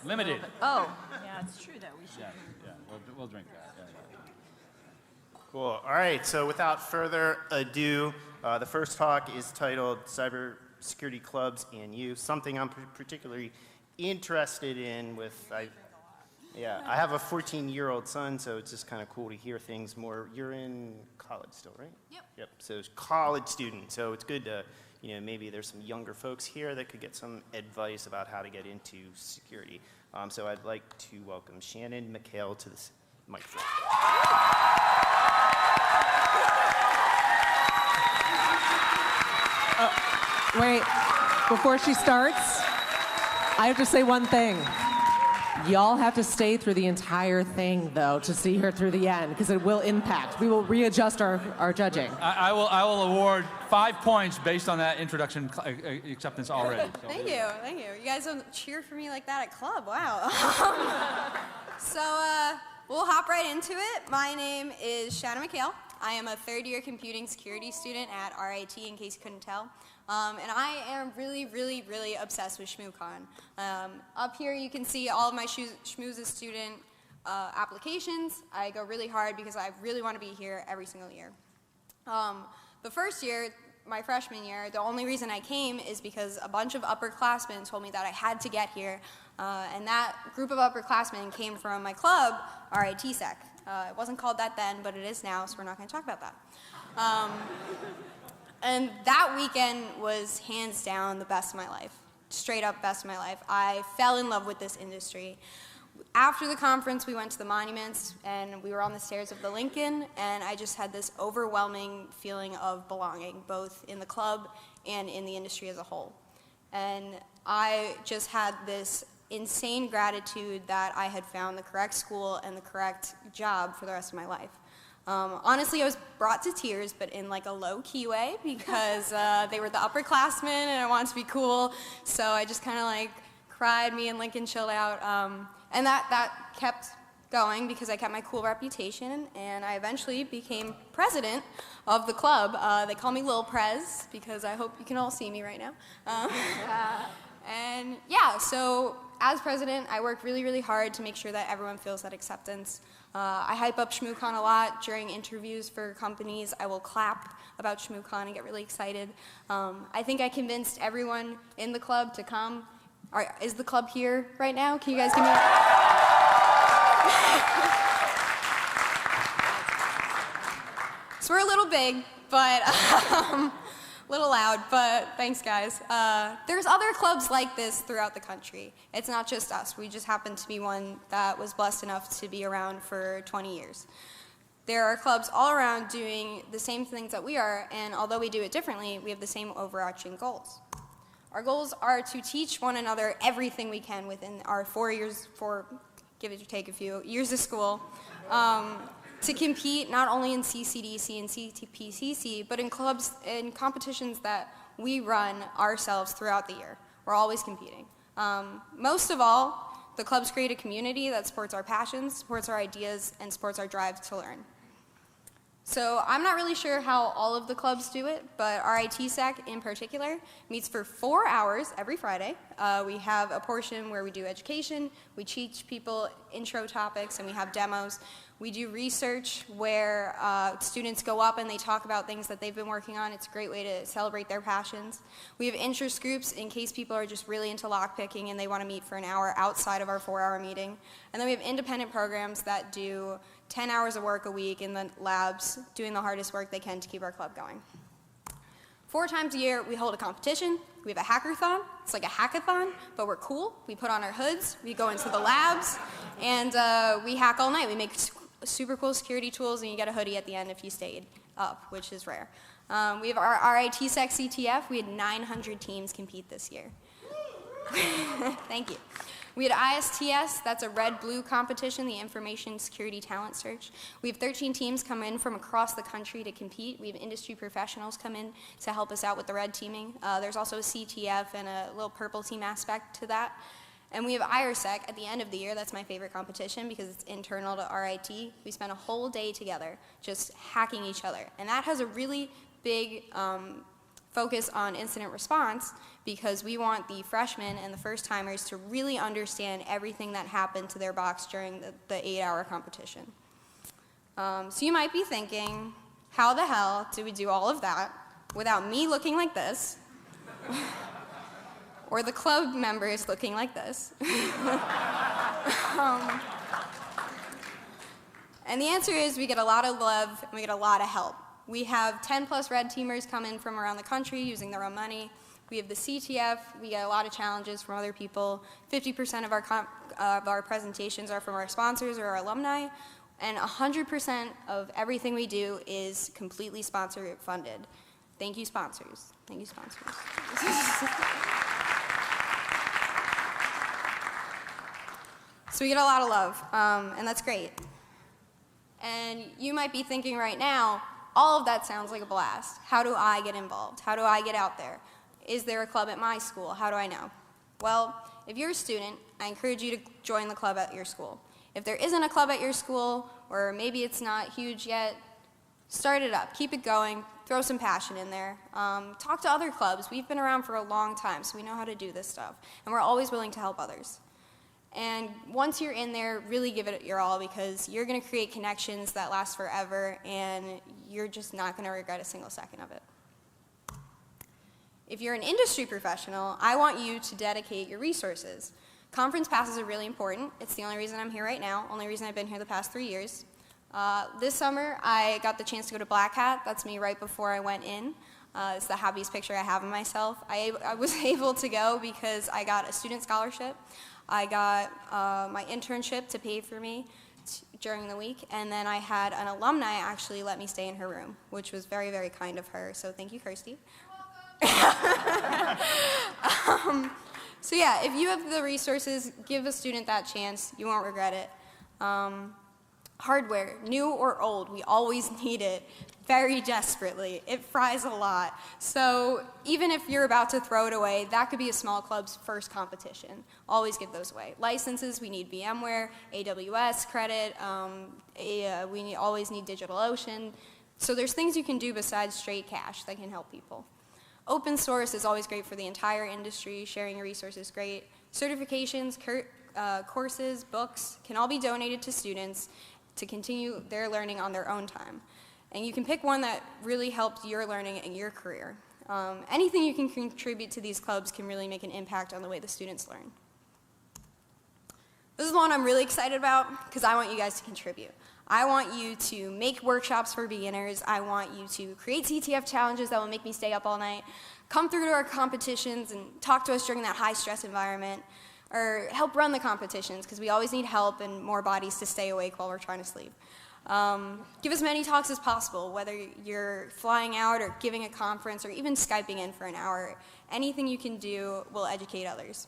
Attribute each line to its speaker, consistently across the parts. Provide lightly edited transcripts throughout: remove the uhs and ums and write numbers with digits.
Speaker 1: Limited.
Speaker 2: Oh, yeah, it's true that we should.
Speaker 1: Yeah, we'll drink that. Yeah.
Speaker 3: Cool. All right, so without further ado, the first talk is titled Cybersecurity Clubs and You, something I'm particularly interested in I have a 14-year-old son, so it's just kind of cool to hear things more. You're in college still, right? Yep, so it's college student, so it's good to, maybe there's some younger folks here that could get some advice about how to get into security. So I'd like to welcome Shannon McHale to this microphone.
Speaker 4: Wait, before she starts, I have to say one thing. Y'all have to stay through the entire thing, though, to see her through the end, because it will impact. We will readjust our judging.
Speaker 1: I will award 5 points based on that introduction acceptance already. So.
Speaker 5: Thank you. You guys don't cheer for me like that at club. Wow. So we'll hop right into it. My name is Shannon McHale. I am a third-year computing security student at RIT, in case you couldn't tell. And I am really, really, really obsessed with SHMOOCON. Up here you can see all of my Schmooze student applications. I go really hard because I really want to be here every single year. The first year, my freshman year, the only reason I came is because a bunch of upperclassmen told me that I had to get here. And that group of upperclassmen came from my club, RITSEC. It wasn't called that then, but it is now, so we're not going to talk about that. And that weekend was hands down the best of my life, straight up best of my life. I fell in love with this industry. After the conference, we went to the monuments, and we were on the stairs of the Lincoln, and I just had this overwhelming feeling of belonging, both in the club and in the industry as a whole. And I just had this insane gratitude that I had found the correct school and the correct job for the rest of my life. Honestly, I was brought to tears, but in like a low-key way, because they were the upperclassmen and I wanted to be cool, so I just kind of like cried. Me and Lincoln chilled out, and that kept going because I kept my cool reputation, and I eventually became president of the club. They call me Lil Prez because I hope you can all see me right now. And yeah, so as president, I work really, really hard to make sure that everyone feels that acceptance. I hype up SHMOOCON a lot during interviews for companies. I will clap about SHMOOCON and get really excited. I think I convinced everyone in the club to come. Is the club here right now? Can you guys give me a... So we're a little big, but a little loud, but thanks guys. There's other clubs like this throughout the country. It's not just us. We just happen to be one that was blessed enough to be around for 20 years. There are clubs all around doing the same things that we are, and although we do it differently, we have the same overarching goals. Our goals are to teach one another everything we can within our 4 years, give it or take a few, years of school, to compete not only in CCDC and CTPCC, but in clubs and competitions that we run ourselves throughout the year. We're always competing. Most of all, the clubs create a community that supports our passions, supports our ideas, and supports our drive to learn. So I'm not really sure how all of the clubs do it, but RITSEC in particular meets for 4 hours every Friday. We have a portion where we do education, we teach people intro topics, and we have demos. We do research where students go up and they talk about things that they've been working on. It's a great way to celebrate their passions. We have interest groups in case people are just really into lockpicking and they want to meet for an hour outside of our 4-hour meeting. And then we have independent programs that do 10 hours of work a week in the labs, doing the hardest work they can to keep our club going. 4 times a year, we hold a competition. We have a hackathon. It's like a hackathon, but we're cool. We put on our hoods, we go into the labs, and we hack all night. We make super cool security tools, and you get a hoodie at the end if you stayed up, which is rare. We have our RITSEC CTF. We had 900 teams compete this year. Thank you. We had ISTS, that's a red-blue competition, the Information Security Talent Search. We have 13 teams come in from across the country to compete. We have industry professionals come in to help us out with the red teaming. There's also a CTF and a little purple team aspect to that. And we have IRSEC at the end of the year. That's my favorite competition because it's internal to RIT. We spend a whole day together just hacking each other. And that has a really big focus on incident response because we want the freshmen and the first-timers to really understand everything that happened to their box during the 8-hour competition. So you might be thinking, how the hell do we do all of that without me looking like this or the club members looking like this? And the answer is we get a lot of love and we get a lot of help. We have 10+ red teamers come in from around the country using their own money. We have the CTF. We get a lot of challenges from other people. 50% of our presentations are from our sponsors or our alumni. And 100% of everything we do is completely sponsor funded. Thank you, sponsors. Thank you, sponsors. So we get a lot of love, and that's great. And you might be thinking right now, all of that sounds like a blast. How do I get involved? How do I get out there? Is there a club at my school? How do I know? Well, if you're a student, I encourage you to join the club at your school. If there isn't a club at your school, or maybe it's not huge yet, start it up. Keep it going. Throw some passion in there. Talk to other clubs. We've been around for a long time, so we know how to do this stuff. And we're always willing to help others. And once you're in there, really give it your all because you're going to create connections that last forever, and you're just not going to regret a single second of it. If you're an industry professional, I want you to dedicate your resources. Conference passes are really important. It's the only reason I'm here right now, only reason I've been here the past 3 years. This summer, I got the chance to go to Black Hat. That's me right before I went in. It's the happiest picture I have of myself. I was able to go because I got a student scholarship. I got my internship to pay for me during the week, and then I had an alumni actually let me stay in her room, which was very, very kind of her, so thank you, Kirsty. So yeah, if you have the resources, give a student that chance. You won't regret it. Hardware, new or old, we always need it very desperately. It fries a lot. So even if you're about to throw it away, that could be a small club's first competition. Always give those away. Licenses, we need VMware, AWS credit, we always need DigitalOcean. So there's things you can do besides straight cash that can help people. Open source is always great for the entire industry. Sharing your resources is great. Certifications, courses, books can all be donated to students to continue their learning on their own time. And you can pick one that really helped your learning and your career. Anything you can contribute to these clubs can really make an impact on the way the students learn. This is one I'm really excited about because I want you guys to contribute. I want you to make workshops for beginners. I want you to create CTF challenges that will make me stay up all night. Come through to our competitions and talk to us during that high-stress environment. Or help run the competitions because we always need help and more bodies to stay awake while we're trying to sleep. Give as many talks as possible, whether you're flying out or giving a conference or even Skyping in for an hour. Anything you can do will educate others.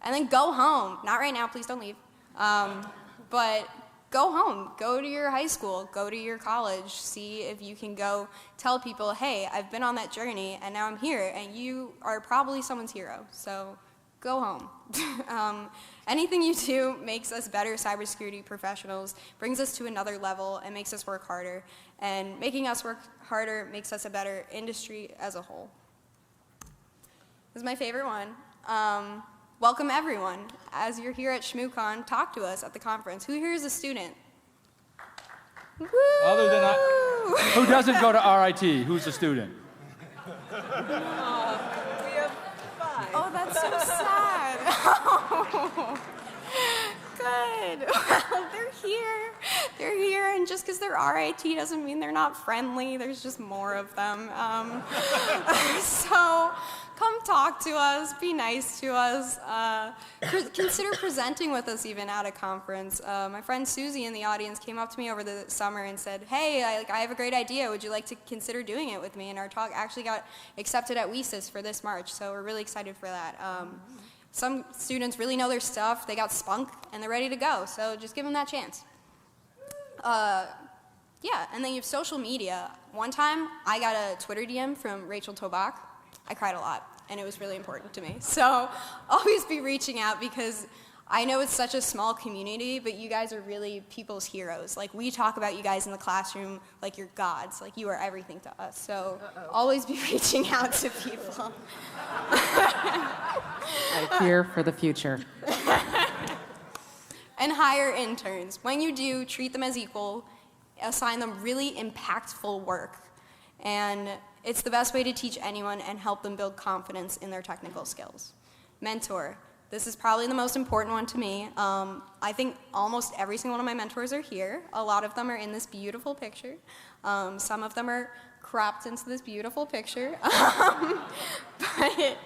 Speaker 5: And then go home. Not right now, please don't leave. But go home. Go to your high school. Go to your college. See if you can go tell people, hey, I've been on that journey and now I'm here and you are probably someone's hero. So go home. Anything you do makes us better cybersecurity professionals, brings us to another level, and makes us work harder. And making us work harder makes us a better industry as a whole. This is my favorite one. Welcome everyone. As you're here at SHMOOCON, talk to us at the conference. Who here is a student? Woo!
Speaker 1: Other than who doesn't go to RIT? Who's a student?
Speaker 2: Oh, that's so sad. Oh. Good. Well, they're here.
Speaker 5: They're here, and just because they're RIT doesn't mean they're not friendly. There's just more of them. So come talk to us. Be nice to us. Consider presenting with us even at a conference. My friend Susie in the audience came up to me over the summer and said, hey, I have a great idea. Would you like to consider doing it with me? And our talk actually got accepted at WESIS for this March, so we're really excited for that. Some students really know their stuff. They got spunk, and they're ready to go. So just give them that chance. Yeah, and then you have social media. One time, I got a Twitter DM from Rachel Tobach. I cried a lot, and it was really important to me. So always be reaching out because I know it's such a small community, but you guys are really people's heroes. Like, we talk about you guys in the classroom like you're gods. Like, you are everything to us. So always be reaching out to people.
Speaker 4: I fear for the future.
Speaker 5: And hire interns. When you do, treat them as equal. Assign them really impactful work. And it's the best way to teach anyone and help them build confidence in their technical skills. Mentor. This is probably the most important one to me. I think almost every single one of my mentors are here. A lot of them are in this beautiful picture. Some of them are cropped into this beautiful picture. But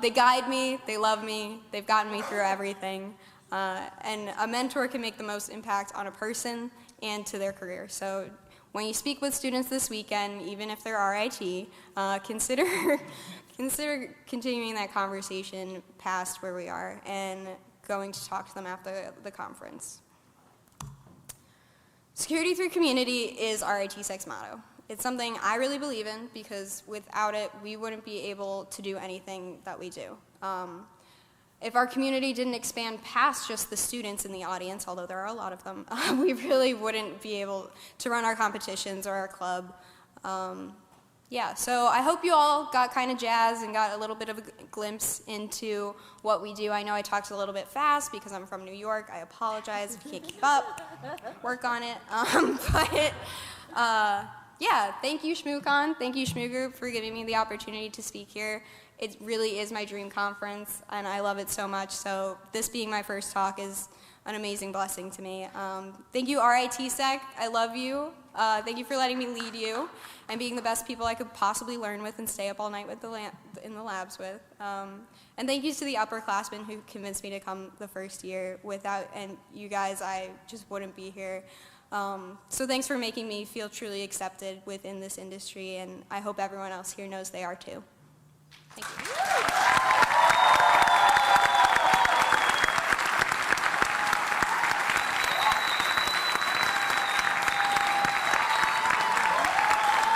Speaker 5: they guide me, they love me, they've gotten me through everything. And a mentor can make the most impact on a person and to their career. So when you speak with students this weekend, even if they're RIT, consider continuing that conversation past where we are and going to talk to them after the conference. Security through community is our RITSEC's motto. It's something I really believe in because without it, we wouldn't be able to do anything that we do. If our community didn't expand past just the students in the audience, although there are a lot of them, we really wouldn't be able to run our competitions or our club. Yeah, so I hope you all got kind of jazzed and got a little bit of a glimpse into what we do. I know I talked a little bit fast because I'm from New York. I apologize if you can't keep up. Work on it. Yeah, thank you, SHMOOCON. Thank you, SHMOO Group, for giving me the opportunity to speak here. It really is my dream conference, and I love it so much. So this being my first talk is an amazing blessing to me. Thank you, RITSEC. I love you. Thank you for letting me lead you and being the best people I could possibly learn with and stay up all night with in the labs with. And thank you to the upperclassmen who convinced me to come the first year. And you guys, I just wouldn't be here. So thanks for making me feel truly accepted within this industry, and I hope everyone else here knows they are too. Thank you.